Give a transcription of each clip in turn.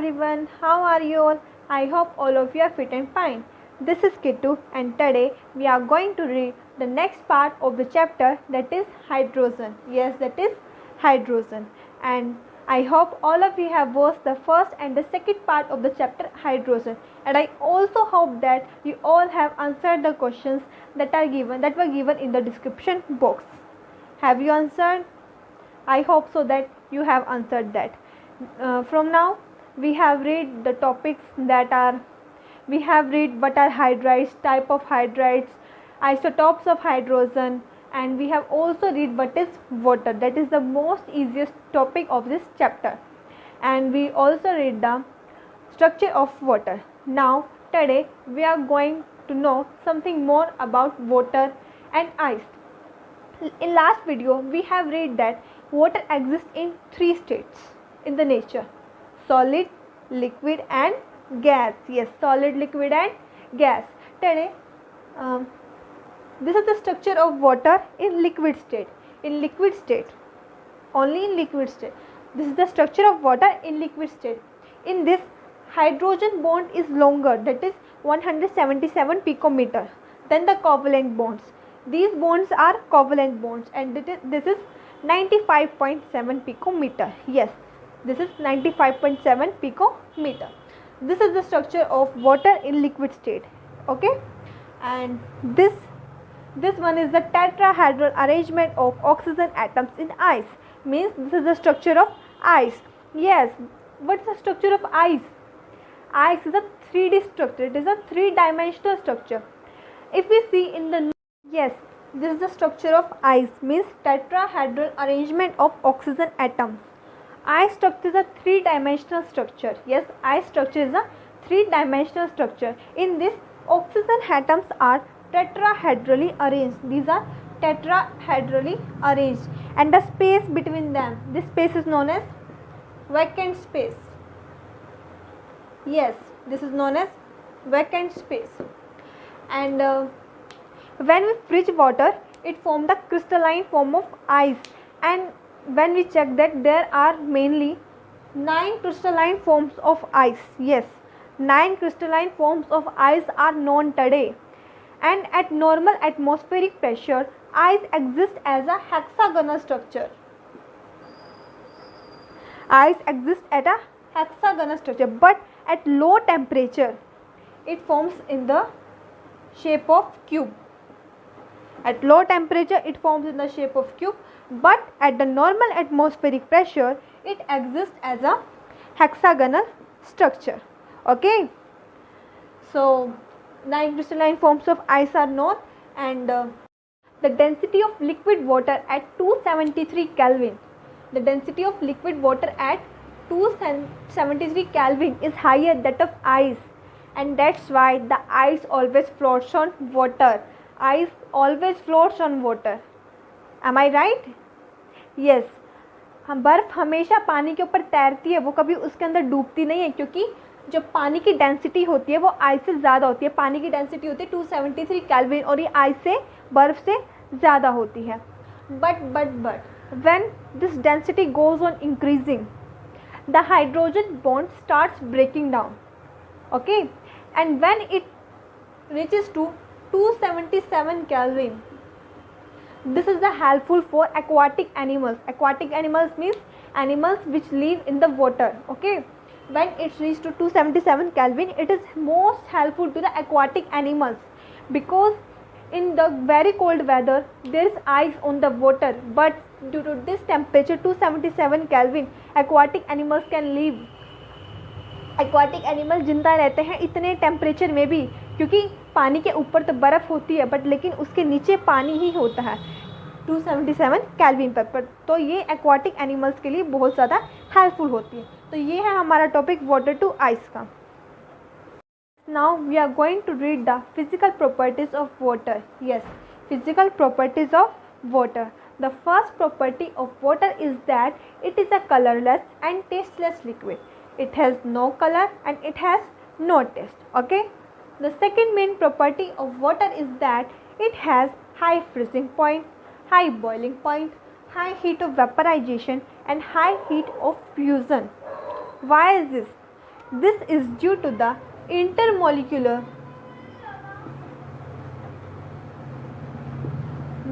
everyone, how are you all? I hope all of you are fit and fine. This is Kittu and today we are going to read the next part of the chapter, that is hydrogen. Yes, that is hydrogen. And I hope all of you have watched the first and the second part of the chapter hydrogen. And I also hope that you all have answered the questions that were given in the description box. Have you answered? I hope so that you have answered that. From now we have read the topics we have read what are hydrides, type of hydrides, isotopes of hydrogen, and we have also read what is water. That is the most easiest topic of this chapter. And we also read the structure of water. Now today we are going to know something more about water and ice. In last video we have read that water exists in three states in the nature: solid, liquid and gas. Yes, solid, liquid and gas. Today this is the structure of water in liquid state. In liquid state, only in liquid state, this is the structure of water in liquid state. In this, hydrogen bond is longer, that is 177 picometer, than the covalent bonds. These bonds are covalent bonds, and this is 95.7 picometer. Yes, this is 95.7 picometer. This is the structure of water in liquid state. Okay, and this one is the tetrahedral arrangement of oxygen atoms in ice. Means this is the structure of ice. Yes, what is the structure of ice? Ice is a 3D structure. It is a three-dimensional structure. If we see in the yes, this is the structure of ice, means tetrahedral arrangement of oxygen atoms. Ice structure is a three-dimensional structure. Yes, ice structure is a three-dimensional structure. In this, oxygen atoms are tetrahedrally arranged. These are tetrahedrally arranged, and the space between them, this space is known as vacant space. Yes, this is known as vacant space. And when we freeze water, it forms the crystalline form of ice. And when we check that, there are mainly 9 crystalline forms of ice. Yes, 9 crystalline forms of ice are known today. And at normal atmospheric pressure, ice exists as a hexagonal structure. Ice exists at a hexagonal structure, but at low temperature, it forms in the shape of cube. At low temperature, it forms in the shape of cube, but at the normal atmospheric pressure, it exists as a hexagonal structure. Okay, so 9 crystalline forms of ice are known, and the density of liquid water at 273 Kelvin. The density of liquid water at 273 Kelvin is higher than that of ice, and that's why the ice always floats on water. Ice always floats on water. Am I right? Yes. हम बर्फ़ हमेशा पानी के ऊपर तैरती है, वो कभी उसके अंदर डूबती नहीं है, क्योंकि जो पानी की डेंसिटी होती है वो आइस से ज़्यादा होती है. पानी की डेंसिटी होती है 273 केल्विन, और ये आइस से, बर्फ़ से ज़्यादा होती है. But when this density goes on increasing, the hydrogen bond starts breaking down. Okay, and when it reaches to 277 Kelvin, this is the helpful for aquatic animals. Aquatic animals means animals which live in the water. Okay, when it reaches to 277 Kelvin, it is most helpful to the aquatic animals, because in the very cold weather there is ice on the water, but due to this temperature 277 Kelvin, aquatic animals can live. Aquatic animal जिंदा रहते हैं इतने temperature में भी, क्योंकि पानी के ऊपर तो बर्फ़ होती है, बट लेकिन उसके नीचे पानी ही होता है 277 केल्विन पर. तो ये एक्वाटिक एनिमल्स के लिए बहुत ज़्यादा हेल्पफुल होती है. तो ये है हमारा टॉपिक वाटर टू आइस का. Now we are going to read the physical properties of water. Yes, physical properties of water. The first property of water is that it is a colorless and tasteless liquid. It has no color and it has no taste. Okay. The second main property of water is that it has high freezing point, high boiling point, high heat of vaporization and high heat of fusion. Why is this? This is due to the intermolecular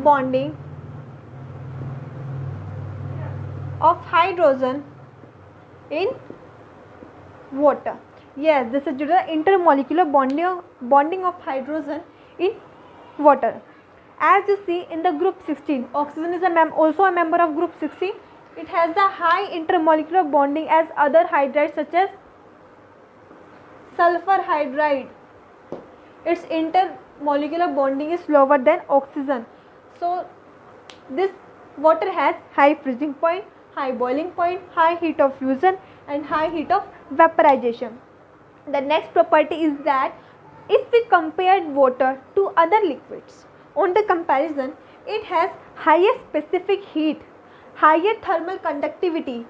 bonding of hydrogen in water. Yes, this is due to the intermolecular bonding of hydrogen in water. As you see in the group 16, oxygen is also a member of group 16. It has the high intermolecular bonding as other hydrides such as sulfur hydride. Its intermolecular bonding is lower than oxygen. So this water has high freezing point, high boiling point, high heat of fusion and high heat of vaporization. The next property is that if we compare water to other liquids, on the comparison, it has higher specific heat, higher thermal conductivity,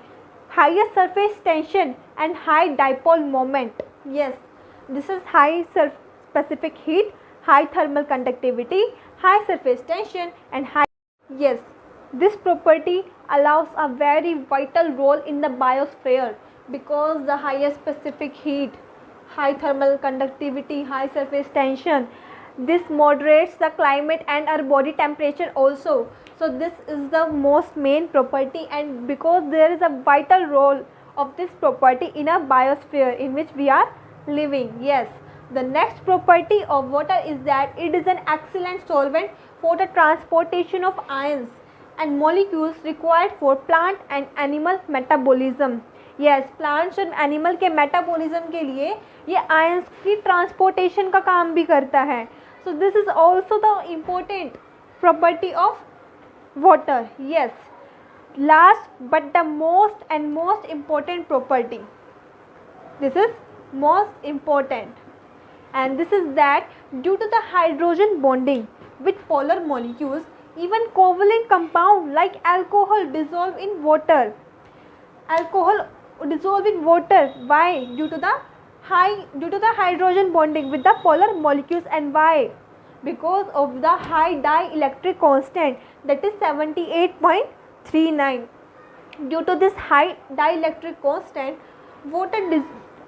higher surface tension and high dipole moment. Yes, this is high specific heat, high thermal conductivity, high surface tension and high. Yes, this property allows a very vital role in the biosphere because the higher specific heat, high thermal conductivity, high surface tension, this moderates the climate and our body temperature also. So this is the most main property, and because there is a vital role of this property in a biosphere in which we are living. Yes, the next property of water is that it is an excellent solvent for the transportation of ions and molecules required for plant and animal metabolism. Yes, plants और animal के metabolism के लिए ये ions की transportation का काम भी करता है. So this is also the important property of water. Yes, last but the most important property, this is most important, and this is that due to the hydrogen bonding with polar molecules, even covalent compound like alcohol dissolve in water. Alcohol dissolve in water. Why? Due to the hydrogen bonding with the polar molecules. And why? Because of the high dielectric constant, that is 78.39. Due to this high dielectric constant,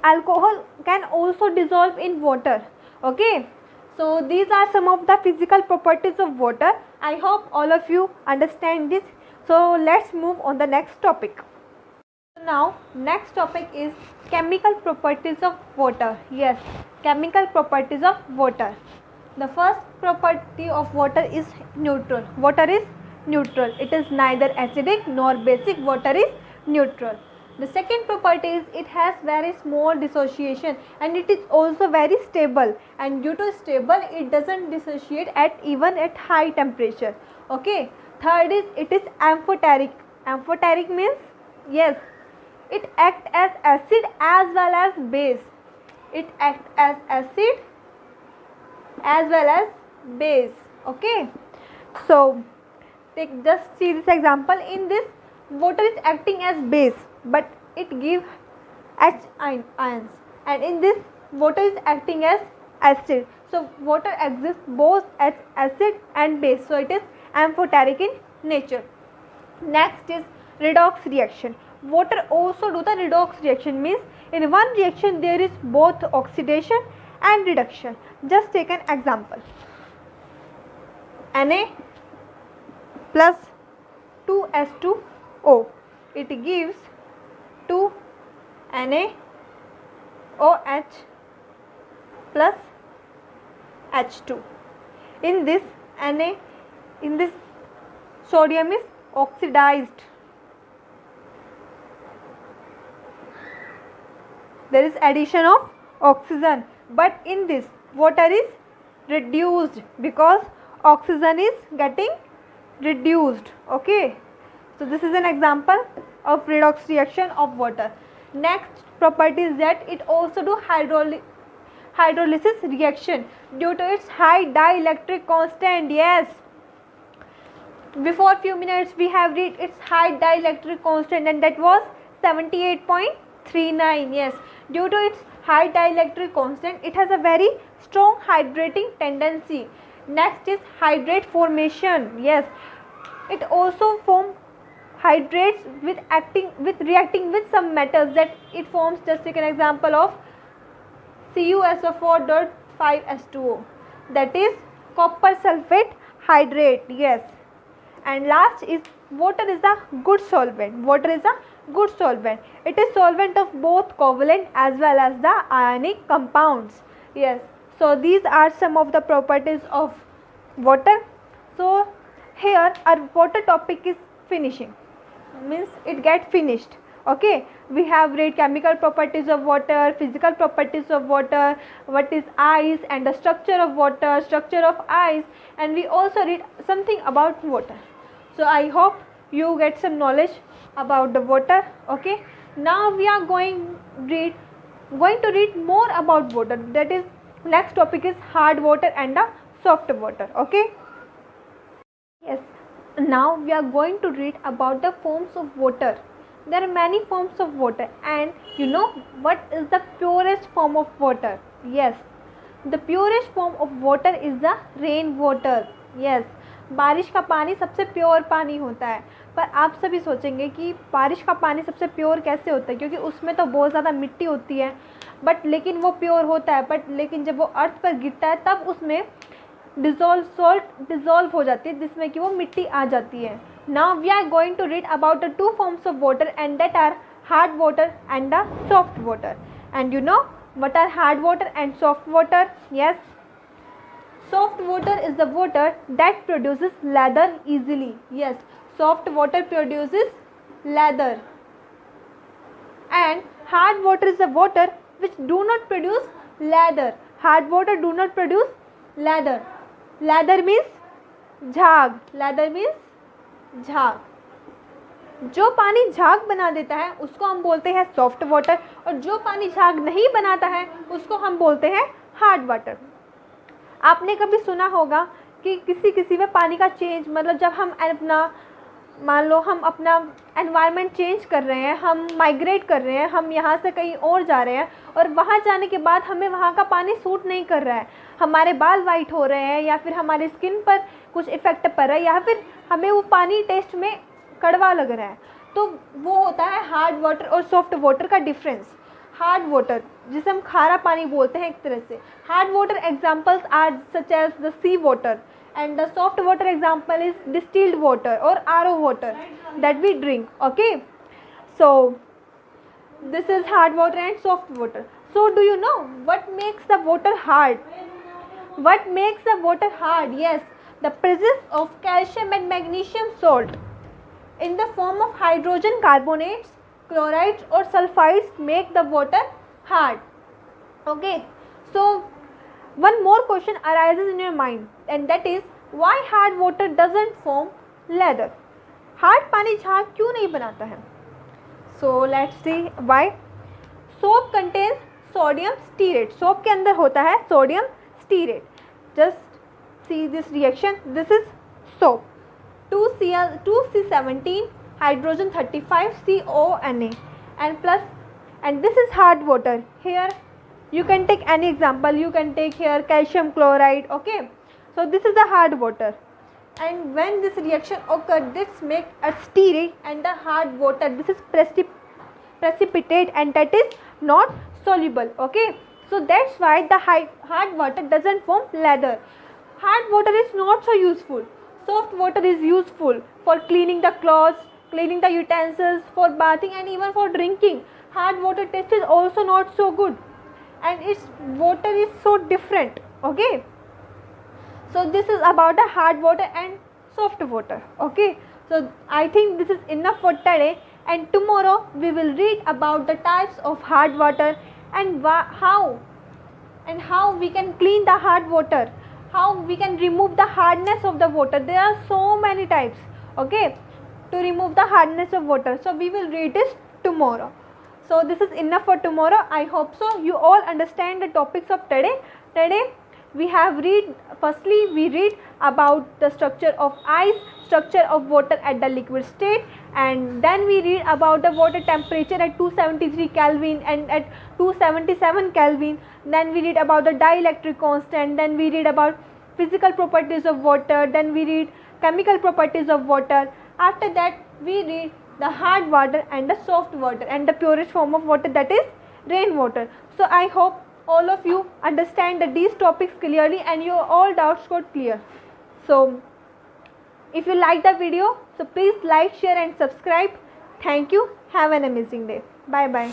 alcohol can also dissolve in water. Okay, so these are some of the physical properties of water. I hope all of you understand this. So let's move on the next topic. Now next topic is chemical properties of water. Yes, chemical properties of water. The first property of water is neutral. Water is neutral. It is neither acidic nor basic. Water is neutral. The second property is it has very small dissociation and it is also very stable, and due to stable it doesn't dissociate even at high temperature. Okay. Third is it is amphoteric. Amphoteric means, yes, it acts as acid as well as base. It acts as acid as well as base. Okay. So just see this example. In this, water is acting as base but it gives H ions, and in this water is acting as acid. So water exists both as acid and base, so it is amphoteric in nature. Next is redox reaction. Water also do the redox reaction, means in one reaction there is both oxidation and reduction. Just take an example. Na plus 2H2O, it gives 2 NaOH plus H2. In this sodium is oxidized. There is addition of oxygen, but in this water is reduced because oxygen is getting reduced. Okay, so this is an example of redox reaction of water. Next property is that it also do hydrolysis reaction due to its high dielectric constant. Yes, before few minutes we have read its high dielectric constant, and that was 78.39. Yes, due to its high dielectric constant, it has a very strong hydrating tendency. Next is hydrate formation. Yes, it also forms hydrates with reacting with some metals, that it forms, just take an example of CuSO4.5H2O, that is copper sulfate hydrate. Yes. And last is water is a good solvent. Water is a good solvent. It is solvent of both covalent as well as the ionic compounds. Yes. So these are some of the properties of water. So here our water topic is finishing, means it get finished. Okay, we have read chemical properties of water, physical properties of water, what is ice and the structure of water, structure of ice, and we also read something about water. So I hope you get some knowledge about the water. Okay, now we are going to read more about water, that is next topic is hard water and the soft water. Okay, yes, now we are going to read about the forms of water. There are many forms of water, and you know what is the purest form of water? Yes, the purest form of water is the rain water. Yes, बारिश का पानी सबसे pure पानी होता है, पर आप सभी सोचेंगे कि बारिश का पानी सबसे प्योर कैसे होता है, क्योंकि उसमें तो बहुत ज़्यादा मिट्टी होती है, बट लेकिन वो प्योर होता है, बट लेकिन जब वो अर्थ पर गिरता है तब उसमें डिज़ोल्व हो जाती है, जिसमें कि वो मिट्टी आ जाती है. Now we are going to read about the two forms of water, and that are hard water and the soft water. And you know what are hard water and soft water? Yes, soft water is the water that produces lather easily. Yes, soft water produces lather, and hard water is the water which do not produce lather. Hard water do not produce lather. Lather means झाग. Lather means झाग. जो पानी झाग बना देता है उसको हम बोलते हैं सॉफ्ट वाटर, और जो पानी झाग नहीं बनाता है उसको हम बोलते हैं हार्ड वाटर. आपने कभी सुना होगा कि किसी में पानी का चेंज, मतलब जब हम अपना, मान लो हम अपना एनवायरनमेंट चेंज कर रहे हैं, हम माइग्रेट कर रहे हैं, हम यहाँ से कहीं और जा रहे हैं, और वहाँ जाने के बाद हमें वहाँ का पानी सूट नहीं कर रहा है, हमारे बाल वाइट हो रहे हैं, या फिर हमारी स्किन पर कुछ इफ़ेक्ट पड़ रहा है, या फिर हमें वो पानी टेस्ट में कड़वा लग रहा है, तो वो होता है हार्ड वाटर और सॉफ्ट वाटर का डिफरेंस. हार्ड वाटर जिसे हम खारा पानी बोलते हैं एक तरह से. Hard water examples are such as the sea water, and the soft water example is distilled water or RO water that we drink. Okay, so this is hard water and soft water. So do you know what makes the water hard? What makes the water hard? Yes, the presence of calcium and magnesium salt in the form of hydrogen carbonates, chlorides or sulfides make the water hard. Okay, so one more question arises in your mind, and that is why hard water doesn't form lather. Hard पानी झाग क्यों नहीं बनाता है? So let's see why. Soap contains sodium stearate. Soap के अंदर होता है sodium stearate. Just see this reaction. This is soap. 2C17 hydrogen 35 CONA and plus, and this is hard water. Here you can take any example, you can take here calcium chloride. Okay, so this is the hard water, and when this reaction occurs, this make a stearate and the hard water, this is precipitate, and that is not soluble. Okay, so that's why the hard water doesn't form lather. Hard water is not so useful. Soft water is useful for cleaning the clothes, cleaning the utensils, for bathing, and even for drinking. Hard water taste is also not so good, and its water is so different. Okay, so this is about the hard water and soft water. Okay, so I think this is enough for today, and tomorrow we will read about the types of hard water and how we can clean the hard water, how we can remove the hardness of the water. There are so many types, okay, to remove the hardness of water. So we will read this tomorrow. So this is enough for tomorrow. I hope so you all understand the topics of today. Today we have firstly we read about the structure of ice, structure of water at the liquid state, and then we read about the water temperature at 273 Kelvin and at 277 Kelvin. Then we read about the dielectric constant, then we read about physical properties of water, then we read chemical properties of water. After that we read the hard water and the soft water, and the purest form of water, that is rainwater. So I hope all of you understand these topics clearly and your all doubts got clear. So if you like the video, so please like, share and subscribe. Thank you. Have an amazing day. Bye bye.